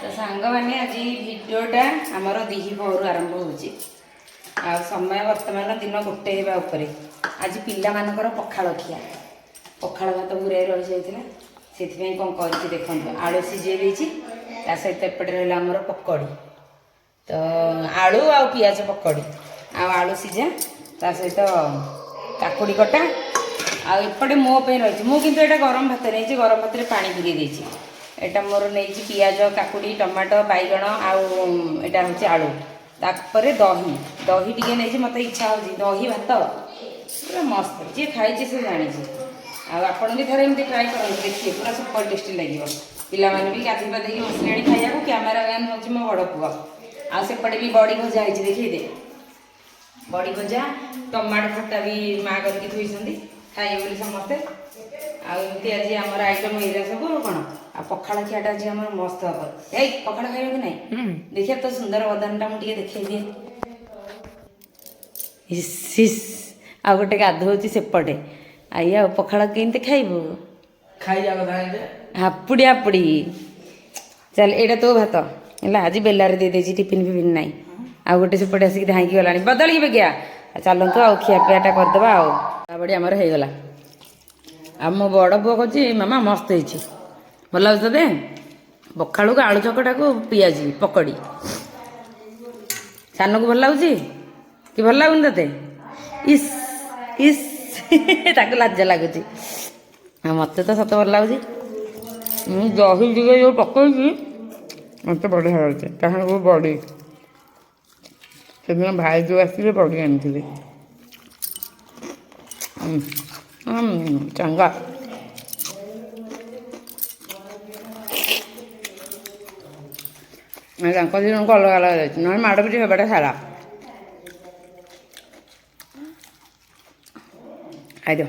तो सांग मैंने आज भिडटा आमर दिही पहरु आरंभ होची आ समय वर्तमान दिन गोटे होगा आज पिला मानकर पखाल खिया पखाल भात गुराई रही जाइए से कौन कर देखो आलू सीझे ता सहित एपटे रहा आमर पकड़ी तो आलू आ पियाज पकड़ी आलू सीझा ता सहित काकुड़ी कटा आएपटे मो रही मुझे गरम भात नहीं गरम भात में पानी पूरी देती एटा मोर नहीं पियाज काकुड़ी टमाटो बैगण आटा हूँ आलू तापर दही दही टी नहीं मत इच्छा हो दही भात पूरा मस्त जी खाई से जानी आपड़ भी थे एमती ट्राए कर देखिए पूरा सुपर टेस्टी लगे पाने भी गाधी पादी बसले खाया कैमेरा मैन हूँ मो बड़ पुआ आसेपटे भी बड़ी भजा है देखिए दे बड़ी भजा टमाटो खट्टा भी माँ करके थोड़ी खाइए बोली समस्ते आमती आज आम आइटम ये सब कौन आ पखाड़ खियाटा आज आम मस्त हम ए पखाड़ खाइबा कि नहीं देखिए तो सुंदर बदानटा मुझे देखा दिए आ गोटे गाधोची सेपटे आइया पखाड़ केमती खाइबू हापुड़ी हापुड़ी चल एटा तो भात है आज बेलार दे देजी टिफिन फिफिन नाई आ गोटे सेपटे आसिक धाई गला बदल गया चलतु आ खियापियाटा करदे आबड़ी आमर हो गला आ मो बड़ पुआ कहे मामा मस्त हो भल लगे ते पखाड़ू को आलू चकटा को पियाजी पकड़ी सान को भल लगे कि भल लगुनि ते इस इस लाज लगुच मत तो सत भल लगे दही टे जो पकई मत बढ़िया लगे कहा बड़ी से दिन भाई जो आसते बड़ी आनी चंगा दिन को अलग अलग ना माड़ पिटी हेबाटा सारा खाद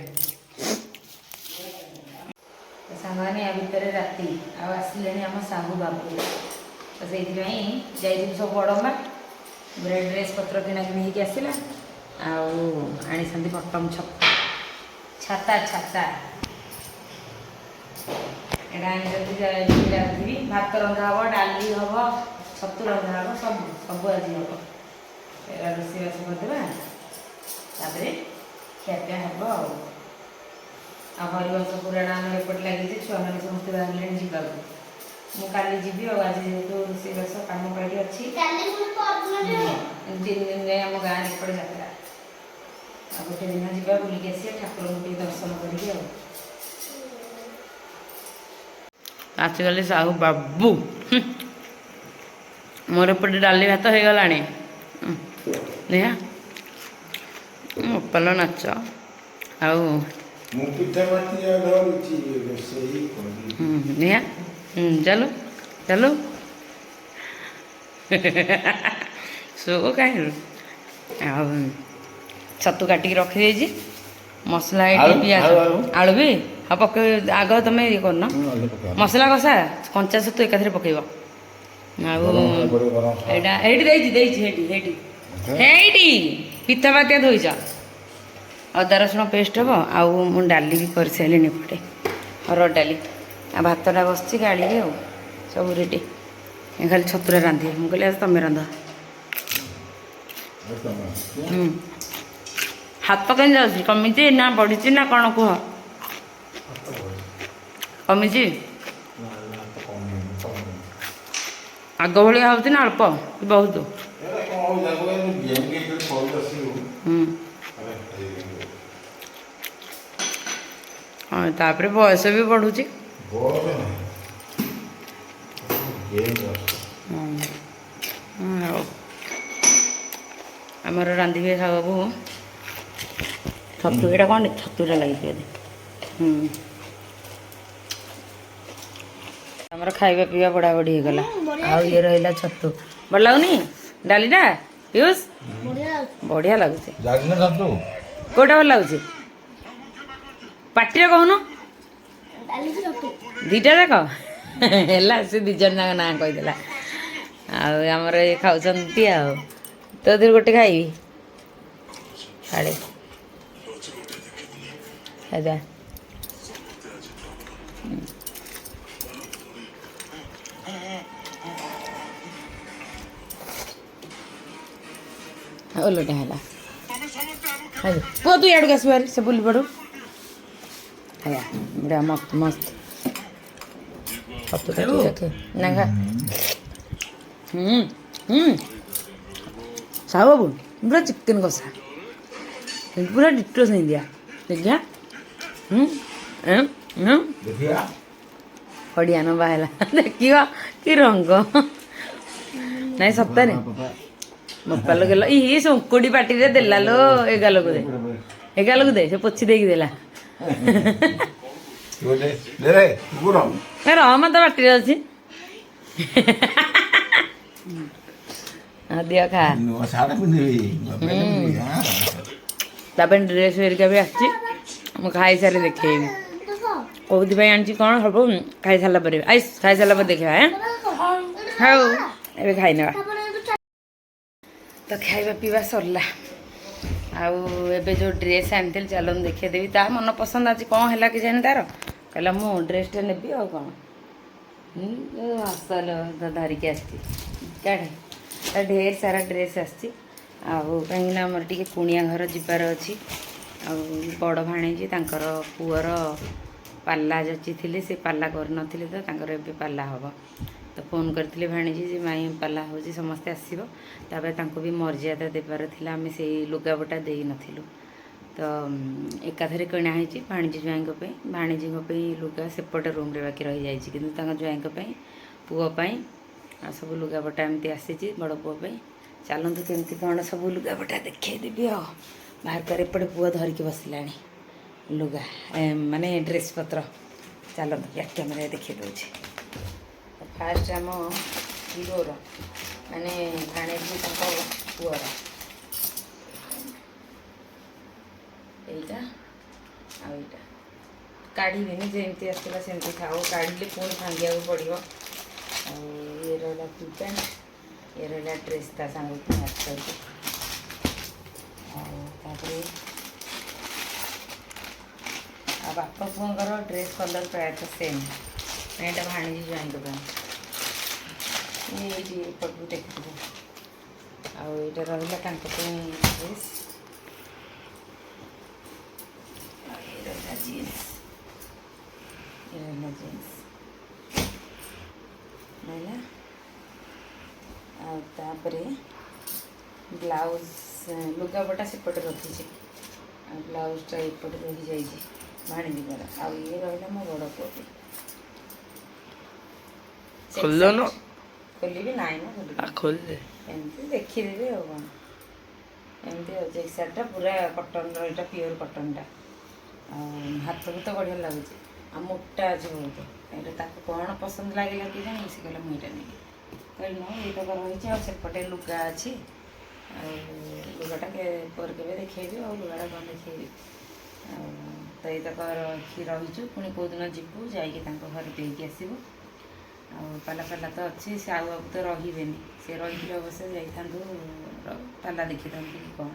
सांगे या भितर राति आसिले आम साहू बाबू तो से सब बड़मा गोटे ड्रेस पत्र किना कि आसला आनी बटम छाता छाता रांधि भात रंधा हम डाली हम छतु रंधा हम सब सब आज हम रोषेबास करदे खियापिया हम आ हरिवंश पुराण आम एपटे लगे छुआ मैंने समस्त बाहर जावा मुझे जी आज जेहतु रोषेबास कम कड़ी अच्छी 3 दिन आम गाँव एपटे जात्रा आ गोटे दिन जा बुलिक आस ठाकुर को दर्शन करी आसगले साहू बाबू मोर एपटे डाली भात हो गला नेहा मोपाल नाच नेहा चलो चलो सो कहीं छतु काटिक रखी मसला पियाज आलू भी हाँ पक आग तुम ये करना मसला कषा कंचा छतु एकाथरे पकड़ पिता पातिया धोईच अदा रसुण पेस्ट हम आउ डाली भी कर सारे एपटे हरड़ डाली आ भातटा बस गाड़ी सब रेडी खाली छतुरा रांधे मुझे आज तुम रांध हाथ कहीं जाऊँगी कमी ना बढ़ी ना कौन कह कमी आग भाया हो ना अल्प कि बहुत हाँ तापर बयस भी बढ़ुची आमर रांधे खावा छतु यहाँ कौन छतुटा लगे आमर खाଇବା पीवा बड़ा बड़ी होगला आउ ये रहा छतु भल लगुनि डालीटा पीयूष बढ़िया लगुच कौटा भल लगुच पार्टी कहून दीटा जाक है से दिज जाक ना कहीदेला आमर ये खाऊँ तो दिन गोटे खाइबी साड़े खादा ଓଲଟା ହେଲା। ପୁଅ ତୁ ଇଆଡ଼କୁ ଆସିବୁ ଆରେ ସେ ବୁଲି ପଡ଼ୁ। ଖାଇବା ବଢ଼ିଆ ମସ୍ତ ମସ୍ତ ଛତୁଟା ତୁ ଦେଖେ ନା ଖା। ସାହୁ ବାବୁ ପୁରା ଚିକେନ୍ କଷା ପୁରା ଡିଟୋ ସେମିତିଆ ଦେଖିଆ। ପଡ଼ିଆ ନବା ହେଲା ଦେଖିବ କି ରଙ୍ଗ। ନାଇଁ ସତରେ ମୋପାଲ ଗେଲ ଇ ଶଙ୍କୁଡ଼ି ପାଟିରେ ଦେଲା ଲୋ ଏଗାଲକୁ ଦେ ସେ ପୋଛି ଦେଇକି ଦେଲା। ରହମ ତ ପାଟିରେ ଅଛି। ଦିଅ ଖା। ତା ପାଇଁ ଡ୍ରେସ୍ ହେରିକା ବି ଆସିଛି ମୁଁ ଖାଇସାରି ଦେଖେଇବି କୋଉଥିପାଇଁ ଆଣିଛି କ'ଣ ସବୁ ଖାଇସାରିଲା ପରେ ଖାଇସାରିଲା ପରେ ଦେଖିବା। ହଉ ଏବେ ଖାଇନେବା। ତ ଖାଇବା ପିଇବା ସରିଲା ଆଉ ଏବେ ଯେଉଁ ଡ୍ରେସ୍ ଆଣିଥିଲି ଚାଲନ୍ତୁ ଦେଖେଇଦେବି ତା ମନ ପସନ୍ଦ ଆଜି କ'ଣ ହେଲା କି ଜାଣି ତାର କହିଲା ମୁଁ ଡ୍ରେସ୍ଟା ନେବି ଆଉ କ'ଣ ହସଲ ଧରିକି ଆସିଛି କାଢ଼େ ତା ଢେର ସାରା ଡ୍ରେସ୍ ଆସିଛି। ଆଉ କାହିଁକିନା ଆମର ଟିକେ କୁଣିଆ ଘର ଯିବାର ଅଛି ଆଉ ବଡ଼ ଭାଣେଜୀ ତାଙ୍କର ପୁଅର ପାଲା ଯାଚିଥିଲେ ସେ ପାଲା କରିନଥିଲେ ତ ତାଙ୍କର ଏବେ ପାଲା ହେବ ତ ଫୋନ୍ କରିଥିଲେ ଭାଣିଜୀ ଯେ ମାଇଁ ପାଲା ହେଉଛି ସମସ୍ତେ ଆସିବ ତାପରେ ତାଙ୍କୁ ବି ମର୍ଯ୍ୟାଦା ଦେବାର ଥିଲା ଆମେ ସେଇ ଲୁଗାପଟା ଦେଇନଥିଲୁ ତ ଏକାଥରେ କିଣା ହେଇଛି ଭାଣିଜୀ ଜ୍ୱାଇଁଙ୍କ ପାଇଁ ଭାଣିଜୀଙ୍କ ପାଇଁ ଲୁଗା ସେପଟେ ରୁମ୍ରେ ବାକି ରହିଯାଇଛି କିନ୍ତୁ ତାଙ୍କ ଜ୍ୱାଇଁଙ୍କ ପାଇଁ ପୁଅ ପାଇଁ ଆଉ ସବୁ ଲୁଗାପଟା ଏମିତି ଆସିଛି ବଡ଼ ପୁଅ ପାଇଁ। ଚାଲନ୍ତୁ କେମିତି କ'ଣ ସବୁ ଲୁଗାପଟା ଦେଖେଇଦେବି ଆଉ ବାହାର କରି ଏପଟେ ପୁଅ ଧରିକି ବସିଲାଣି ଲୁଗା ମାନେ ଡ୍ରେସ୍ ପତ୍ର। ଚାଲନ୍ତୁ ବ୍ୟାକ୍ କ୍ୟାମେରା ଦେଖେଇ ଦେଉଛି। ଫାର୍ଷ୍ଟ ଆମ ହିରୋର ମାନେ ଭାଣେଜୀ ତାଙ୍କ ପୁଅର ଏଇଟା ଆଉ ଏଇଟା କାଢ଼ିବେନି ଯେମିତି ଆସିଥିଲା ସେମିତି ଥାଉ କାଢ଼ିଲେ ପୁଣି ଭାଙ୍ଗିବାକୁ ପଡ଼ିବ। ଆଉ ଇଏ ରହିଲା ଫୁଲ୍ ପ୍ୟାଣ୍ଟ ଇଏ ରହିଲା ଡ୍ରେସ୍ ତା ସାଙ୍ଗକୁ ମ୍ୟାଚ୍ କରିଛି। ଆଉ ତାପରେ ଆଉ ବାପା ପୁଅଙ୍କର ଡ୍ରେସ୍ କଲର୍ ପ୍ରାୟତଃ ସେମ୍ ଏଇଟା ଭାଣିଜୀ ଜ୍ୱାଇଁଙ୍କ ପାଇଁ ଏଇଠି ଏପଟକୁ ଦେଖିଥିବ। ଆଉ ଏଇଟା ରହିଲା ତାଙ୍କ ପାଇଁ ଡ୍ରେସ୍ ଆଉ ଏ ରହିଲା ଜିନ୍ସ ରହିଲା ଆଉ ତାପରେ ବ୍ଲାଉଜ୍ ଲୁଗାପଟା ସେପଟେ ରଖିଛି ଆଉ ବ୍ଲାଉଜ୍ଟା ଏପଟେ ରହିଯାଇଛି ଭାଣିଜୀଙ୍କର। ଆଉ ଇଏ ରହିଲା ମୋ ବଡ଼ ପୁଅଟି ଖୋଲିବି ନାହିଁ ନା ଖୋଲିବି ଏମିତି ଦେଖିଦେବି ଆଉ କ'ଣ ଏମିତି ଅଛି। ଏଇ ଶାଢ଼ୀଟା ପୁରା କଟନ୍ର ଏଇଟା ପିଓର କଟନ୍ଟା ଆଉ ହାତକୁ ତ ବଢ଼ିଆ ଲାଗୁଛି ଆଉ ମୋଟା ଅଛି ବହୁତ। ଏଇଟା ତାକୁ କ'ଣ ପସନ୍ଦ ଲାଗିଲା କି ଜାଣି ସେ କହିଲା ମୁଁ ଏଇଟା ନେବି କହିଲି ନୁହଁ ଏଇଟା ରହିଛି ଆଉ ସେପଟେ ଲୁଗା ଅଛି ଆଉ ଲୁଗାଟା ପରେ କେବେ ଦେଖେଇବି ଆଉ ଲୁଗାଟା କ'ଣ ଦେଖେଇବି ଆଉ ତ ଏଇତକ ରହିଛୁ ପୁଣି କେଉଁଦିନ ଯିବୁ ଯାଇକି ତାଙ୍କ ଘରେ ଦେଇକି ଆସିବୁ। ଆଉ ପାଲା ତ ଅଛି ସେ ଆଉ ତ ରହିବେନି ସେ ରହିଥିଲେ ଅବଶ୍ୟ ଯାଇଥାନ୍ତୁ ପାଲା ଦେଖିଥାନ୍ତୁ କି କ'ଣ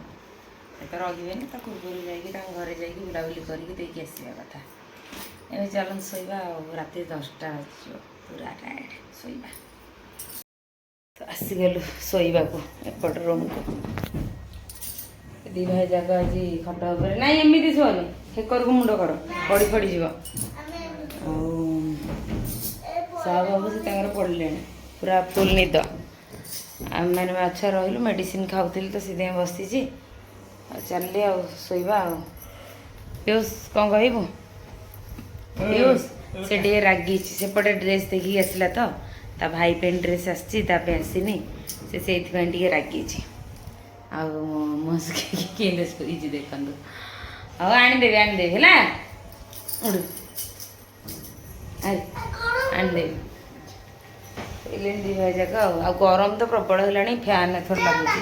ସେ ତ ରହିବେନି ତା ପୂର୍ବରୁ ଯାଇକି ତାଙ୍କ ଘରେ ଯାଇକି ବୁଲାବୁଲି କରିକି ଦେଇକି ଆସିବା କଥା। ଏବେ ଚାଲନ୍ତୁ ଶୋଇବା ଆଉ ରାତି 10ଟା ଆସିଯିବ ପୁରା ଟାୟାର୍ଡ଼ ଶୋଇବା। ତ ଆସିଗଲୁ ଶୋଇବାକୁ ଏପଟ ରୁମ୍କୁ ଦୁଇ ଭାଇ ଯାକ ଆଜି ଖଟ ଉପରେ ନାଇଁ ଏମିତି ଶୁଅନି ହେକରକୁ ମୁଣ୍ଡ କର ପଡ଼ିଯିବ। ଆଉ ସାହୁ ବାବୁ ସେ ତାଙ୍କର ପଡ଼ିଲେଣି ପୁରା ଫୁଲ୍ ନିଦ। ଆମେମାନେ ମାଛ ରହିଲୁ ମେଡ଼ିସିନ୍ ଖାଉଥିଲି ତ ସେଥିପାଇଁ ବସିଛି ଆଉ ଚାଲିଲି ଆଉ ଶୋଇବା ଆଉ। ପିୟୁଷ କ'ଣ କହିବୁ? ପିୟୁଷ ସେ ଟିକେ ରାଗିଛି ସେପଟେ ଡ୍ରେସ୍ ଦେଖିକି ଆସିଲା ତ ତା ଭାଇ ପାଇଁ ଡ୍ରେସ୍ ଆସିଛି ତା ପାଇଁ ଆସିନି ସେ ସେଇଥିପାଇଁ ଟିକେ ରାଗିଛି। ଆଉ ମୋ କେମିତି ଶୋଇଛି ଦେଖନ୍ତୁ। ଆଉ ଆଣିଦେବି ହେଲା ଉଠୁ ଆଣିଦେବି ଶୋଇଲେଣି ଦୁଇ ଭାଇ ଯାକ ଆଉ ଗରମ ତ ପ୍ରବଳ ହେଲାଣି ଫ୍ୟାନ୍ ଏଥର ଲାଗୁଛି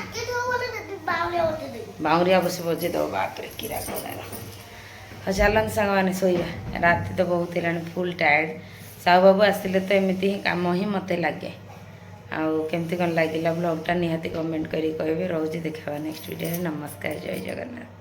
ବାଉଁରିଆ ବସି ବଜେଇଦେବ ବାପରେ କି ରାଗ ତାର। ଆଉ ଚାଲନ୍ତୁ ସାଙ୍ଗମାନେ ଶୋଇବା ରାତି ତ ବହୁତ ହେଲାଣି ଫୁଲ୍ ଟାୟାର୍ଡ଼। ସାହୁ ବାବୁ ଆସିଲେ ତ ଏମିତି ହିଁ କାମ ହିଁ ମୋତେ ଲାଗେ। ଆଉ କେମିତି କ'ଣ ଲାଗିଲା ବ୍ଲଗ୍ଟା ନିହାତି କମେଣ୍ଟ କରିକି କହିବେ। ରହୁଛି ଦେଖାହେବା ନେକ୍ସଟ ଭିଡ଼ିଓରେ। ନମସ୍କାର ଜୟ ଜଗନ୍ନାଥ।